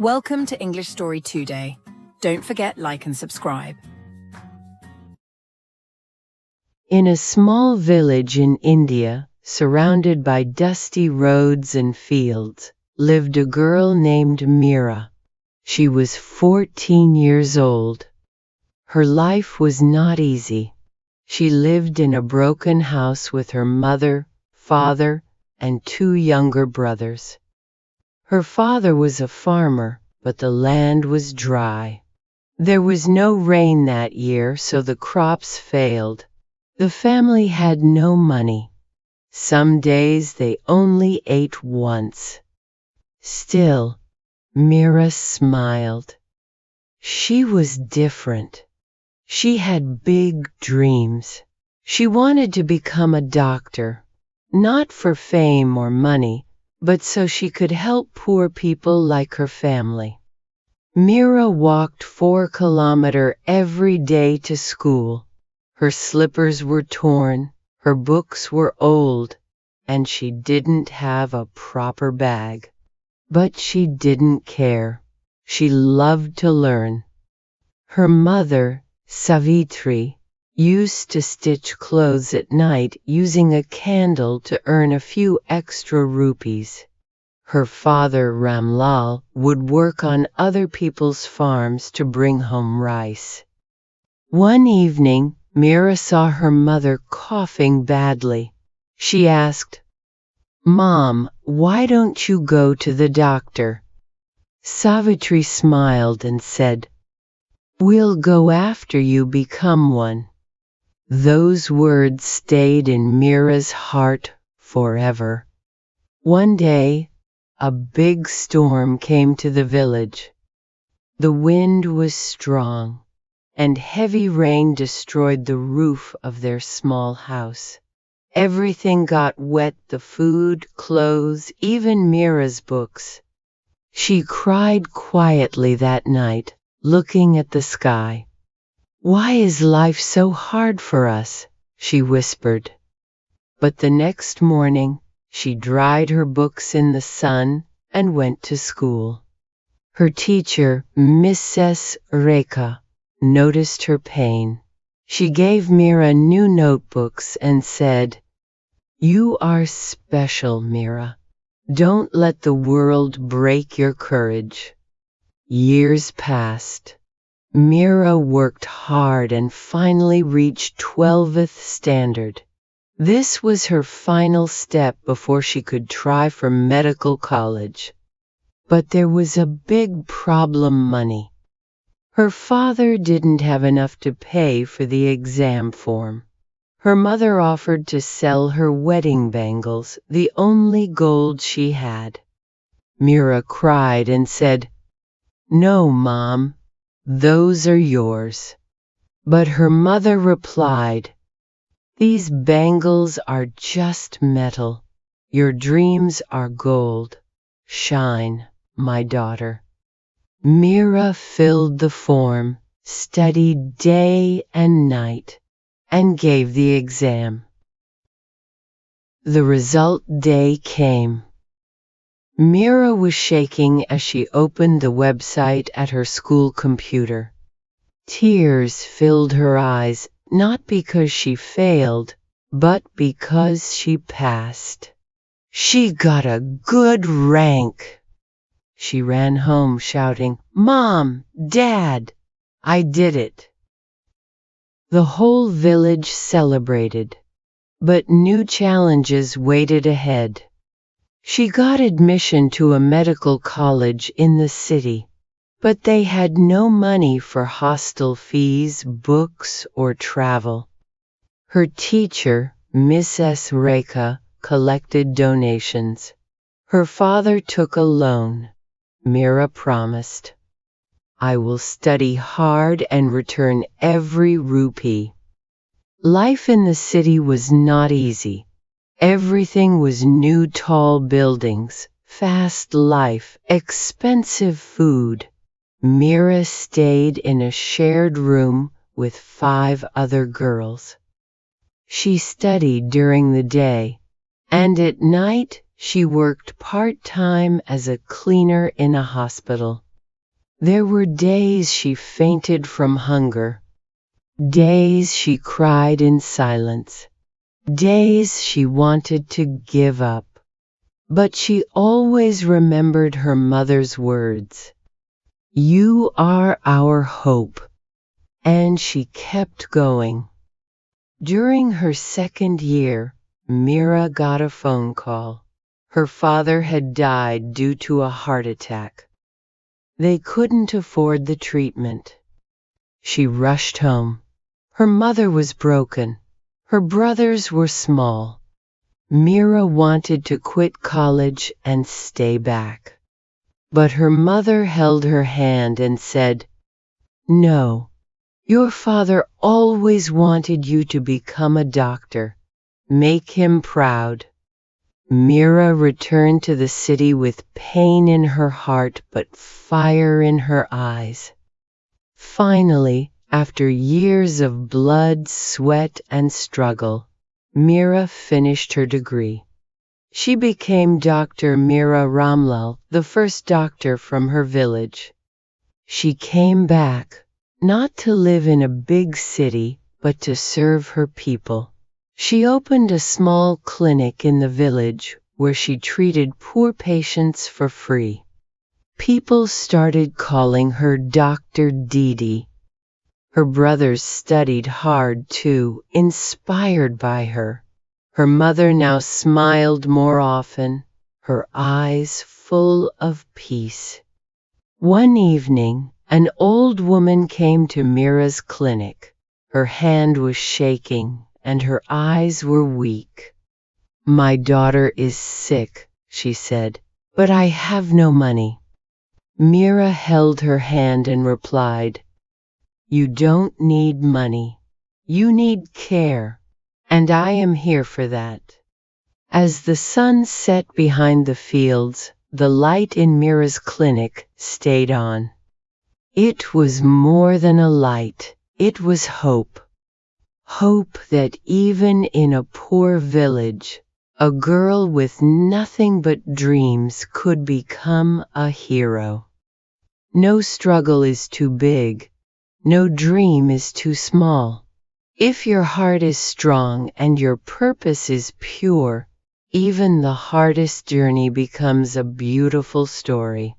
Welcome to English Story 2 Day. Don't forget like and subscribe. In a small village in India, surrounded by dusty roads and fields, lived a girl named Meera. She was 14 years old. Her life was not easy. She lived in a broken house with her mother, father, and 2 younger brothers. Her father was a farmer, but the land was dry. There was no rain that year, so the crops failed. The family had no money. Some days they only ate once. Still, Meera smiled. She was different. She had big dreams. She wanted to become a doctor, not for fame or money, but so she could help poor people like her family. Meera walked 4 kilometers every day to school. Her slippers were torn, her books were old, and she didn't have a proper bag. But she didn't care. She loved to learn. Her mother, Savitri, used to stitch clothes at night using a candle to earn a few extra rupees. Her father, Ramlal, would work on other people's farms to bring home rice. One evening, Meera saw her mother coughing badly. She asked, "Mom, why don't you go to the doctor?" Savitri smiled and said, "We'll go after you become one." Those words stayed in Meera's heart forever. One day, a big storm came to the village. The wind was strong, and heavy rain destroyed the roof of their small house. Everything got wet, the food, clothes, even Meera's books. She cried quietly that night, looking at the sky. "Why is life so hard for us?" she whispered. But the next morning, she dried her books in the sun and went to school. Her teacher, Mrs. Rekha, noticed her pain. She gave Meera new notebooks and said, "You are special, Meera. Don't let the world break your courage." Years passed. Meera worked hard and finally reached 12th standard. This was her final step before she could try for medical college. But there was a big problem: money. Her father didn't have enough to pay for the exam form. Her mother offered to sell her wedding bangles, the only gold she had. Meera cried and said, "No, Mom, those are yours." But her mother replied, "These bangles are just metal. Your dreams are gold. Shine, my daughter." Meera filled the form, studied day and night, and gave the exam. The result day came. Meera was shaking as she opened the website at her school computer. Tears filled her eyes, not because she failed, but because she passed. She got a good rank. She ran home shouting, "Mom, Dad, I did it." The whole village celebrated, but new challenges waited ahead. She got admission to a medical college in the city, but they had no money for hostel fees, books, or travel. Her teacher, Mrs. Rekha, collected donations. Her father took a loan. Meera promised, "I will study hard and return every rupee." Life in the city was not easy. Everything was new: tall buildings, fast life, expensive food. Meera stayed in a shared room with 5 other girls. She studied during the day, and at night she worked part-time as a cleaner in a hospital. There were days she fainted from hunger, days she cried in silence, days she wanted to give up. But she always remembered her mother's words, "You are our hope," and she kept going. During her second year, Mira got a phone call. Her father had died due to a heart attack. They couldn't afford the treatment. She rushed home. Her mother was broken. Her brothers were small. Mira wanted to quit college and stay back. But her mother held her hand and said, "No, your father always wanted you to become a doctor. Make him proud." Mira returned to the city with pain in her heart but fire in her eyes. Finally, after years of blood, sweat, and struggle, Mira finished her degree. She became Dr. Mira Ramlal, the first doctor from her village. She came back, not to live in a big city, but to serve her people. She opened a small clinic in the village where she treated poor patients for free. People started calling her Dr. Didi. Her brothers studied hard too, inspired by her. Her mother now smiled more often, her eyes full of peace. One evening, an old woman came to Mira's clinic. Her hand was shaking and her eyes were weak. "My daughter is sick," she said, "but I have no money." Mira held her hand and replied, "You don't need money. You need care, and I am here for that." As the sun set behind the fields, the light in Mira's clinic stayed on. It was more than a light, it was hope. Hope that even in a poor village, a girl with nothing but dreams could become a hero. No struggle is too big, no dream is too small. If your heart is strong and your purpose is pure, even the hardest journey becomes a beautiful story.